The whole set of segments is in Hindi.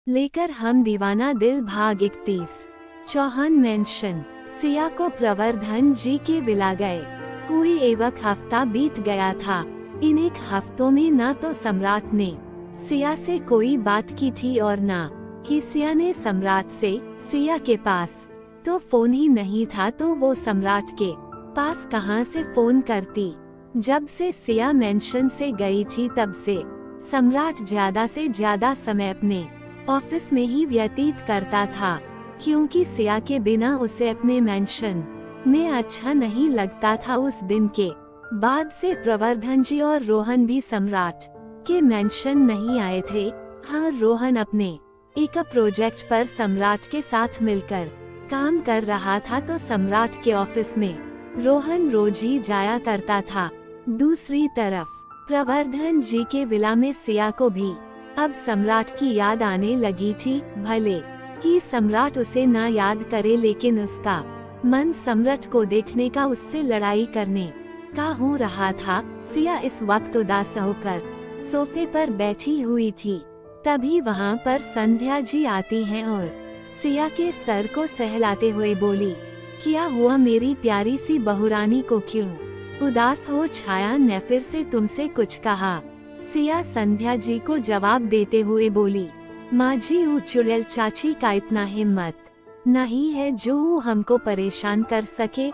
लेकर हम दीवाना दिल भाग 31। चौहान मेंशन। सिया को प्रवर्धन जी के विला गए। कोई एक हफ्ता बीत गया था। इन एक हफ्तों में ना तो सम्राट ने सिया से कोई बात की थी और ना ही सिया ने सम्राट से। सिया के पास तो फोन ही नहीं था, तो वो सम्राट के पास कहां से फोन करती। जब से सिया मेंशन से गई थी तब से सम्राट ज्यादा से ज्यादा समय अपने ऑफिस में ही व्यतीत करता था, क्योंकि सिया के बिना उसे अपने मेंशन में अच्छा नहीं लगता था। उस दिन के बाद से प्रवर्धन जी और रोहन भी सम्राट के मेंशन नहीं आए थे। हाँ, रोहन अपने एक प्रोजेक्ट पर सम्राट के साथ मिलकर काम कर रहा था, तो सम्राट के ऑफिस में रोहन रोज ही जाया करता था। दूसरी तरफ प्रवर्धन जी के विला में सिया को भी अब सम्राट की याद आने लगी थी। भले ही सम्राट उसे ना याद करे, लेकिन उसका मन सम्राट को देखने का, उससे लड़ाई करने का हो रहा था। सिया इस वक्त उदास होकर सोफे पर बैठी हुई थी। तभी वहाँ पर संध्या जी आती हैं और सिया के सर को सहलाते हुए बोली, क्या हुआ मेरी प्यारी सी बहुरानी को, क्यों उदास हो? छाया ने फिर से तुमसे कुछ कहा? सिया संध्या जी को जवाब देते हुए बोली, माँ जी, वो चुड़ैल चाची का इतना हिम्मत नहीं है जो वो हमको परेशान कर सके।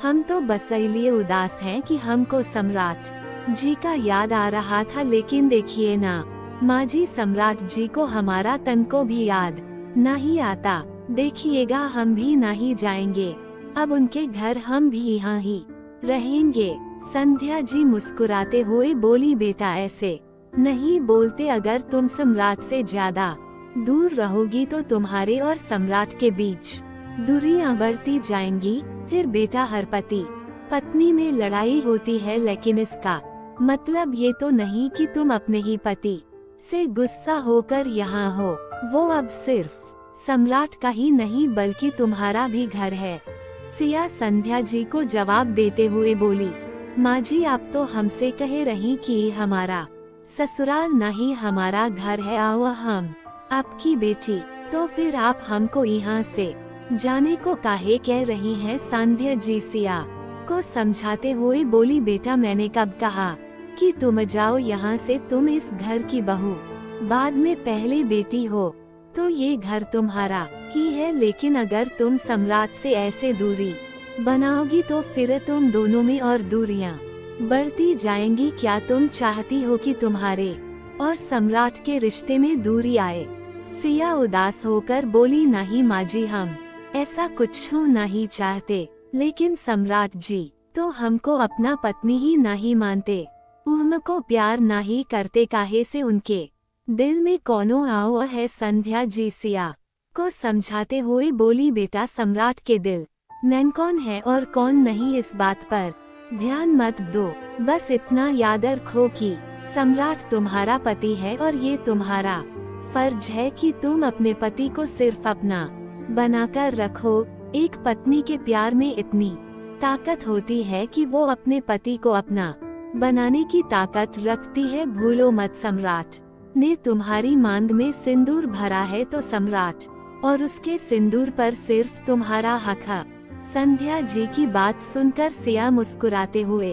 हम तो बस इसलिए उदास हैं कि हमको सम्राट जी का याद आ रहा था, लेकिन देखिए ना माँ जी, सम्राट जी को हमारा तन को भी याद नहीं आता। देखिएगा, हम भी नहीं जाएंगे अब उनके घर, हम भी यहाँ ही रहेंगे। संध्या जी मुस्कुराते हुए बोली, बेटा ऐसे नहीं बोलते, अगर तुम सम्राट से ज्यादा दूर रहोगी तो तुम्हारे और सम्राट के बीच दूरियां बढ़ती जाएंगी। फिर बेटा, हर पति पत्नी में लड़ाई होती है, लेकिन इसका मतलब ये तो नहीं कि तुम अपने ही पति से गुस्सा होकर यहाँ हो। वो अब सिर्फ सम्राट का ही नहीं बल्कि तुम्हारा भी घर है। सिया संध्या जी को जवाब देते हुए बोली, माँ जी, आप तो हमसे कह रही कि हमारा ससुराल नहीं हमारा घर है। आओ, हम आपकी बेटी, तो फिर आप हमको यहाँ से जाने को काहे कह रही हैं? संध्या जी सिया को समझाते हुए बोली, बेटा, मैंने कब कहा कि तुम जाओ यहाँ से? तुम इस घर की बहू, बाद में पहले बेटी हो, तो ये घर तुम्हारा ही है। लेकिन अगर तुम सम्राट से ऐसे दूरी बनाओगी तो फिर तुम दोनों में और दूरियां बढ़ती जाएंगी। क्या तुम चाहती हो कि तुम्हारे और सम्राट के रिश्ते में दूरी आए? सिया उदास होकर बोली, नहीं माँ जी, हम ऐसा कुछ नहीं चाहते, लेकिन सम्राट जी तो हमको अपना पत्नी ही नहीं मानते, हमको प्यार नहीं करते, काहे से उनके दिल में कोनो आओ है? संध्या जी सिया को समझाते हुए बोली, बेटा, सम्राट के दिल में कौन है और कौन नहीं, इस बात पर ध्यान मत दो। बस इतना याद रखो कि सम्राट तुम्हारा पति है और ये तुम्हारा फर्ज है कि तुम अपने पति को सिर्फ अपना बनाकर रखो। एक पत्नी के प्यार में इतनी ताकत होती है कि वो अपने पति को अपना बनाने की ताकत रखती है। भूलो मत, सम्राट ने तुम्हारी मांग में सिंदूर भरा है, तो सम्राट और उसके सिंदूर पर सिर्फ तुम्हारा हक है। संध्या जी की बात सुनकर सिया मुस्कुराते हुए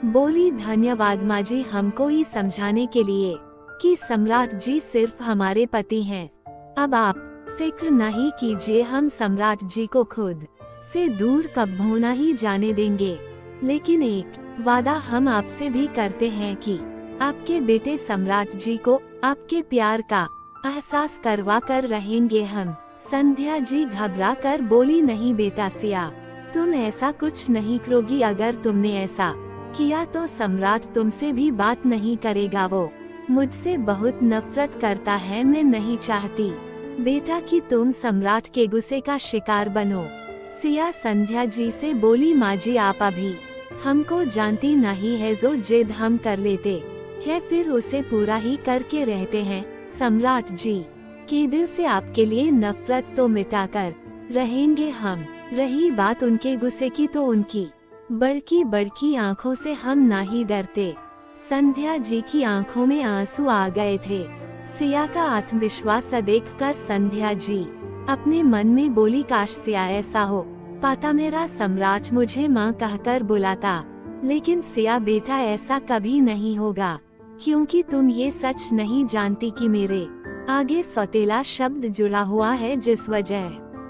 बोली, धन्यवाद माँ जी, हमको ये समझाने के लिए कि सम्राट जी सिर्फ हमारे पति हैं। अब आप फिक्र नहीं कीजिए, हम सम्राट जी को खुद से दूर कब होना ही जाने देंगे। लेकिन एक वादा हम आपसे भी करते हैं कि आपके बेटे सम्राट जी को आपके प्यार का एहसास करवा कर रहेंगे हम। संध्या जी घबरा कर बोली, नहीं बेटा सिया, तुम ऐसा कुछ नहीं करोगी। अगर तुमने ऐसा किया तो सम्राट तुमसे भी बात नहीं करेगा, वो मुझसे बहुत नफरत करता है। मैं नहीं चाहती बेटा कि तुम सम्राट के गुस्से का शिकार बनो। सिया संध्या जी से बोली, माँ जी, आप अभी हमको जानती नहीं है, जो जिद हम कर लेते हैं फिर उसे पूरा ही करके रहते हैं। सम्राट जी के दिल से आपके लिए नफरत तो मिटाकर रहेंगे हम। रही बात उनके गुस्से की, तो उनकी बड़की बड़की आंखों से हम ना ही डरते। संध्या जी की आंखों में आंसू आ गए थे। सिया का आत्मविश्वास देखकर संध्या जी अपने मन में बोली, काश सिया ऐसा हो पाता मेरा सम्राट मुझे माँ कहकर बुलाता। लेकिन सिया बेटा ऐसा कभी नहीं होगा, क्योंकि तुम ये सच नहीं जानती कि मेरे आगे सौतेला शब्द जुड़ा हुआ है जिस वजह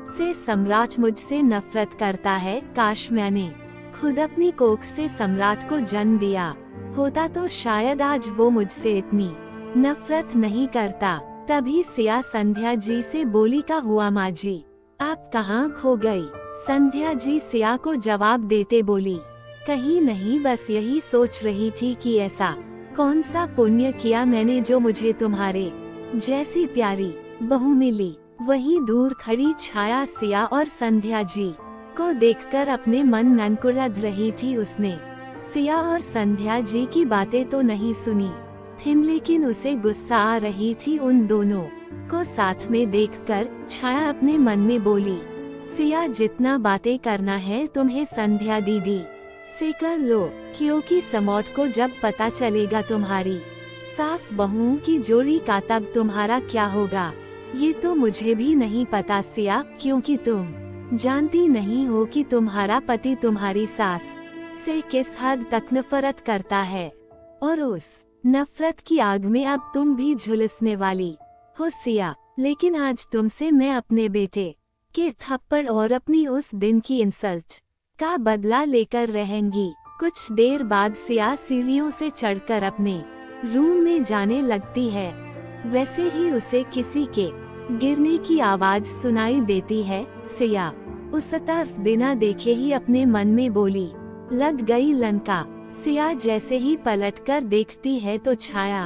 से सम्राट मुझसे नफरत करता है। काश मैंने खुद अपनी कोख से सम्राट को जन्म दिया होता तो शायद आज वो मुझसे इतनी नफरत नहीं करता। तभी सिया संध्या जी से बोली, का हुआ माँ जी, आप कहाँ खो गई? संध्या जी सिया को जवाब देते बोली, कहीं नहीं, बस यही सोच रही थी कि ऐसा कौन सा पुण्य किया मैंने जो मुझे तुम्हारे जैसी प्यारी बहू मिली। वहीं दूर खड़ी छाया सिया और संध्या जी को देखकर अपने मन में कुढ़ रही थी। उसने सिया और संध्या जी की बातें तो नहीं सुनी थी, लेकिन उसे गुस्सा आ रही थी उन दोनों को साथ में देखकर। छाया अपने मन में बोली, सिया जितना बातें करना है तुम्हें संध्या दीदी से कर लो, क्योंकि समौट को जब पता चलेगा तुम्हारी सास बहुओं की जोड़ी का तब तुम्हारा क्या होगा ये तो मुझे भी नहीं पता सिया, क्योंकि तुम जानती नहीं हो कि तुम्हारा पति तुम्हारी सास से किस हद तक नफरत करता है, और उस नफरत की आग में अब तुम भी झुलसने वाली हो सिया। लेकिन आज तुमसे मैं अपने बेटे के थप्पड़ और अपनी उस दिन की इंसल्ट का बदला लेकर रहेंगी। कुछ देर बाद सिया सीढ़ियों से चढ़कर अपने रूम में जाने लगती है। वैसे ही उसे किसी के गिरने की आवाज सुनाई देती है। सिया उस तरफ बिना देखे ही अपने मन में बोली, लग गई लंका। सिया जैसे ही पलटकर देखती है तो छाया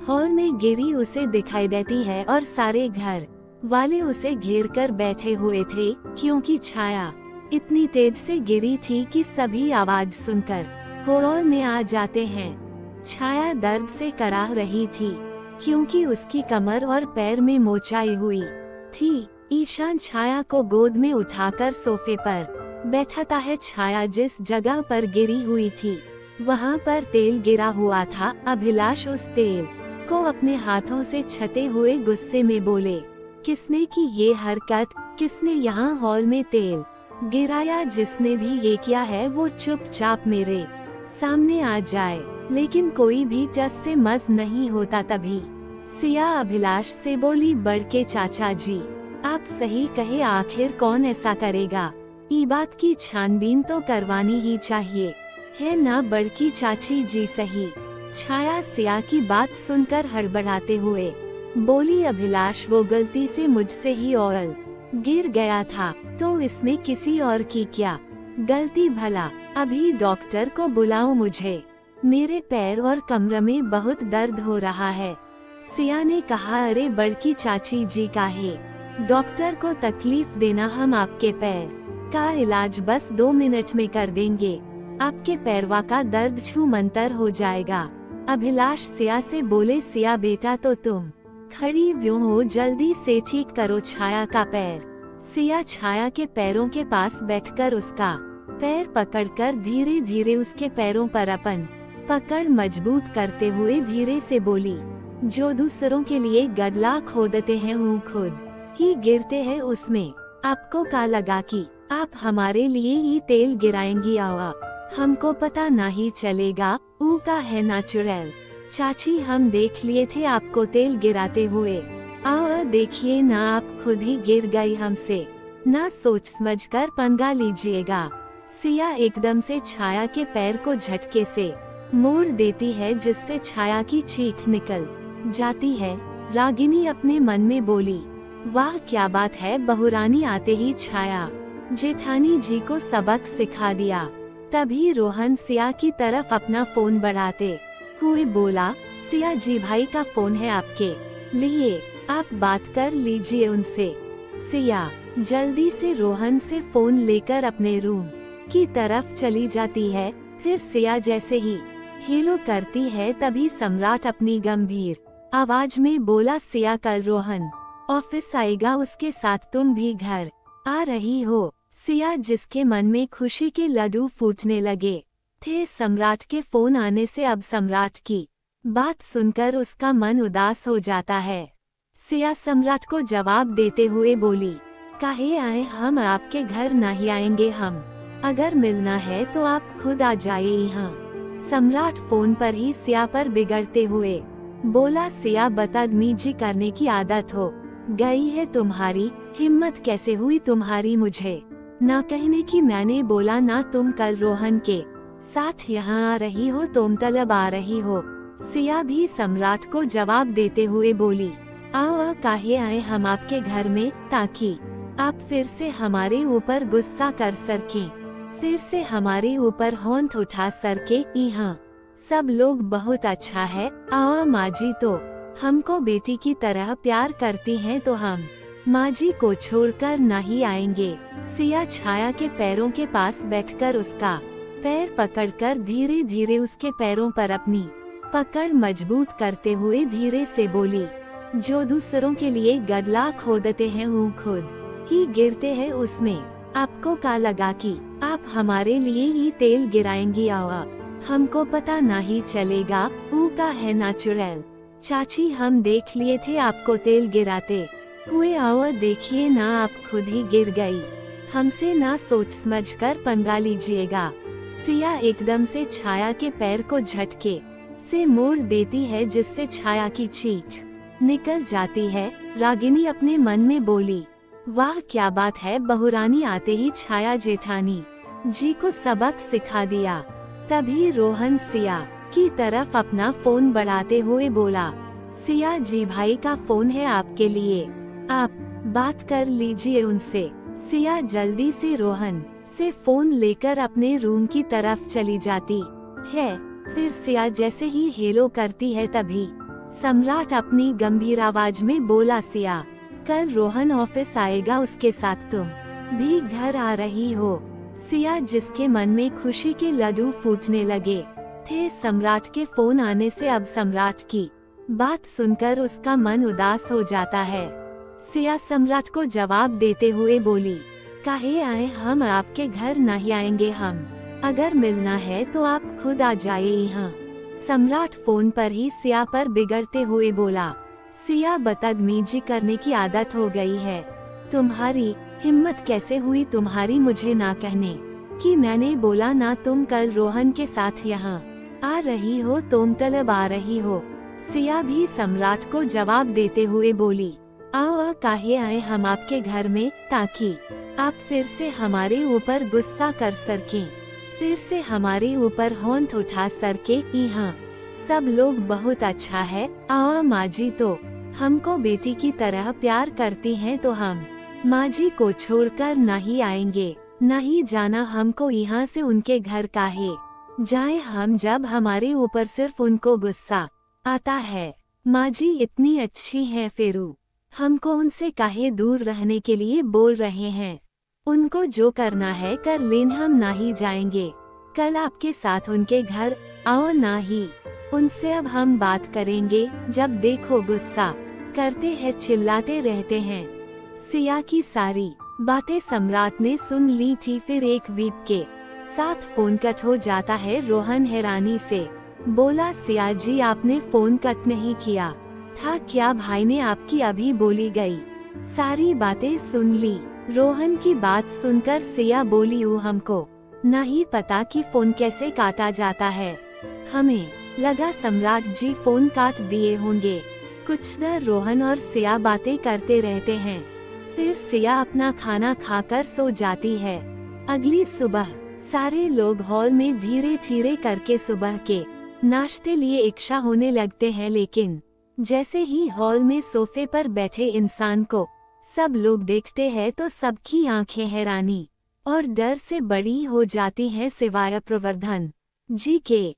हॉल में गिरी उसे दिखाई देती है और सारे घर वाले उसे घेर कर बैठे हुए थे, क्योंकि छाया इतनी तेज से गिरी थी कि सभी आवाज सुनकर हॉल में आ जाते हैं। छाया दर्द से कराह रही थी, क्योंकि उसकी कमर और पैर में मोचाई हुई थी। ईशान छाया को गोद में उठाकर सोफे पर बैठाता है। छाया जिस जगह पर गिरी हुई थी वहाँ पर तेल गिरा हुआ था। अभिलाष उस तेल को अपने हाथों से छते हुए गुस्से में बोले, किसने की ये हरकत? किसने यहाँ हॉल में तेल गिराया? जिसने भी ये किया है वो चुपचाप मेरे सामने आ जाए। लेकिन कोई भी टस से मस नहीं होता। तभी सिया अभिलाष से बोली, बड़के चाचा जी आप सही कहे, आखिर कौन ऐसा करेगा? ई बात की छानबीन तो करवानी ही चाहिए, है ना बड़की चाची जी? सही। छाया सिया की बात सुनकर हड़बड़ाते हुए बोली, अभिलाष वो गलती से मुझसे ही औरल गिर गया था, तो इसमें किसी और की क्या गलती भला? अभी डॉक्टर को बुलाओ मुझे, मेरे पैर और कमर में बहुत दर्द हो रहा है। सिया ने कहा, अरे बड़की चाची जी काहे डॉक्टर को तकलीफ देना, हम आपके पैर का इलाज बस 2 मिनट में कर देंगे, आपके पैरवा का दर्द छूमंतर हो जाएगा। अभिलाष सिया से बोले, सिया बेटा तो तुम खड़ी क्यों हो, जल्दी से ठीक करो छाया का पैर। सिया छाया के पैरों के पास बैठकर उसका पैर पकड़कर धीरे धीरे उसके पैरों पर अपन पकड़ मजबूत करते हुए धीरे से बोली, जो दूसरों के लिए गड्ढा खोदते हैं वो खुद ही गिरते हैं उसमें। आपको का लगा कि आप हमारे लिए ही तेल गिराएंगी? आवा हमको पता नहीं चलेगा, ऊ का है नेचुरल। चाची हम देख लिए थे आपको तेल गिराते हुए, आओ देखिए ना, आप खुद ही गिर गई हमसे, ना सोच समझ कर पंगा लीजिएगा। सिया एकदम से छाया के पैर को झटके से मोड़ देती है, जिससे छाया की चीख निकल जाती है। रागिनी अपने मन में बोली, वाह क्या बात है, बहुरानी आते ही छाया जेठानी जी को सबक सिखा दिया। तभी रोहन सिया की तरफ अपना फोन बढ़ाते हुए बोला, सिया जी भाई का फोन है आपके लिए, आप बात कर लीजिए उनसे। सिया जल्दी से रोहन से फोन लेकर अपने रूम की तरफ चली जाती है। फिर सिया जैसे ही हेलो करती है तभी सम्राट अपनी गंभीर आवाज में बोला, सिया कल रोहन ऑफिस आएगा, उसके साथ तुम भी घर आ रही हो। सिया जिसके मन में खुशी के लड्डू फूटने लगे थे सम्राट के फोन आने से, अब सम्राट की बात सुनकर उसका मन उदास हो जाता है। सिया सम्राट को जवाब देते हुए बोली, काहे आए हम आपके घर नहीं आएंगे हम। अगर मिलना है तो आप खुद आ जाइए यहाँ। सम्राट फोन पर ही सिया पर बिगड़ते हुए बोला, सिया बदतमीजी करने की आदत हो गई है तुम्हारी, हिम्मत कैसे हुई तुम्हारी मुझे ना कहने की। मैंने बोला ना तुम कल रोहन के साथ यहाँ आ रही हो, तुम तलब आ रही हो। सिया भी सम्राट को जवाब देते हुए बोली, आओ काहे आए हम आपके घर में, ताकि आप फिर से हमारे ऊपर गुस्सा कर सकें, फिर से हमारे ऊपर होंठ उठा सके। यहाँ सब लोग बहुत अच्छा है। आओ माँ जी तो हमको बेटी की तरह प्यार करती हैं, तो हम माँ जी को छोड़कर नहीं आएंगे। सिया छाया के पैरों के पास बैठकर उसका पैर पकड़कर धीरे धीरे उसके पैरों पर अपनी पकड़ मजबूत करते हुए धीरे से बोली, जो दूसरों के लिए गड्ढा खोदते हैं वो खुद ही गिरते हैं उसमें। आपको क्या लगा कि आप हमारे लिए ही तेल गिराएंगी? आवा हमको पता नहीं चलेगा, वो का है नेचुरल। चाची हम देख लिए थे आपको तेल गिराते हुए, आवा देखिए ना आप खुद ही गिर गई। हमसे ना सोच समझ कर पंगा लीजिएगा। सिया एकदम से छाया के पैर को झटके से मोड़ देती है, जिससे छाया की चीख निकल जाती है। रागिनी अपने मन में बोली, वाह क्या बात है, बहुरानी आते ही छाया जेठानी जी को सबक सिखा दिया। तभी रोहन सिया की तरफ अपना फोन बढ़ाते हुए बोला, सिया जी भाई का फोन है आपके लिए, आप बात कर लीजिए उनसे। सिया जल्दी से रोहन से फोन लेकर अपने रूम की तरफ चली जाती है। फिर सिया जैसे ही हेलो करती है तभी सम्राट अपनी गंभीर आवाज में बोला, सिया कल रोहन ऑफिस आएगा, उसके साथ तुम भी घर आ रही हो। सिया जिसके मन में खुशी के लड्डू फूटने लगे थे सम्राट के फोन आने से, अब सम्राट की बात सुनकर उसका मन उदास हो जाता है। सिया सम्राट को जवाब देते हुए बोली, काहे आए हम आपके घर नहीं आएंगे हम। अगर मिलना है तो आप खुद आ जाइए यहाँ। सम्राट फोन पर ही सिया पर बिगड़ते हुए बोला, सिया बदतमीजी करने की आदत हो गई है तुम्हारी, हिम्मत कैसे हुई तुम्हारी मुझे ना कहने कि। मैंने बोला ना तुम कल रोहन के साथ यहाँ आ रही हो, तुम तलब आ रही हो। सिया भी सम्राट को जवाब देते हुए बोली, आओ काहे आए हम आपके घर में, ताकि आप फिर से हमारे ऊपर गुस्सा कर सकें, फिर से हमारे ऊपर होंठ उठा सके। यहाँ सब लोग बहुत अच्छा है। आओ माँ जी तो हमको बेटी की तरह प्यार करती हैं, तो हम माँ जी को छोड़कर नहीं आएंगे। नहीं जाना हमको यहाँ से उनके घर काहे जाए हम, जब हमारे ऊपर सिर्फ उनको गुस्सा आता है। माँ जी इतनी अच्छी हैं, फिर हमको उनसे काहे दूर रहने के लिए बोल रहे हैं। उनको जो करना है कर लेन, हम नहीं जाएंगे कल आपके साथ उनके घर। आओ ना ही उनसे अब हम बात करेंगे, जब देखो गुस्सा करते हैं, चिल्लाते रहते हैं। सिया की सारी बातें सम्राट ने सुन ली थी। फिर एक वीक के साथ फोन कट हो जाता है। रोहन हैरानी से बोला, सिया जी आपने फोन कट नहीं किया था क्या? भाई ने आपकी अभी बोली गई सारी बातें सुन ली। रोहन की बात सुनकर सिया बोली, वो हमको नहीं पता कि फोन कैसे काटा जाता है, हमें लगा सम्राट जी फोन काट दिए होंगे। कुछ देर रोहन और सिया बातें करते रहते हैं। फिर सिया अपना खाना खाकर सो जाती है। अगली सुबह सारे लोग हॉल में धीरे धीरे करके सुबह के नाश्ते लिए इकट्ठा होने लगते हैं, लेकिन जैसे ही हॉल में सोफे पर बैठे इंसान को सब लोग देखते हैं तो सबकी आंखें हैरानी और डर से बड़ी हो जाती हैं, सिवाय प्रवर्धन जी के।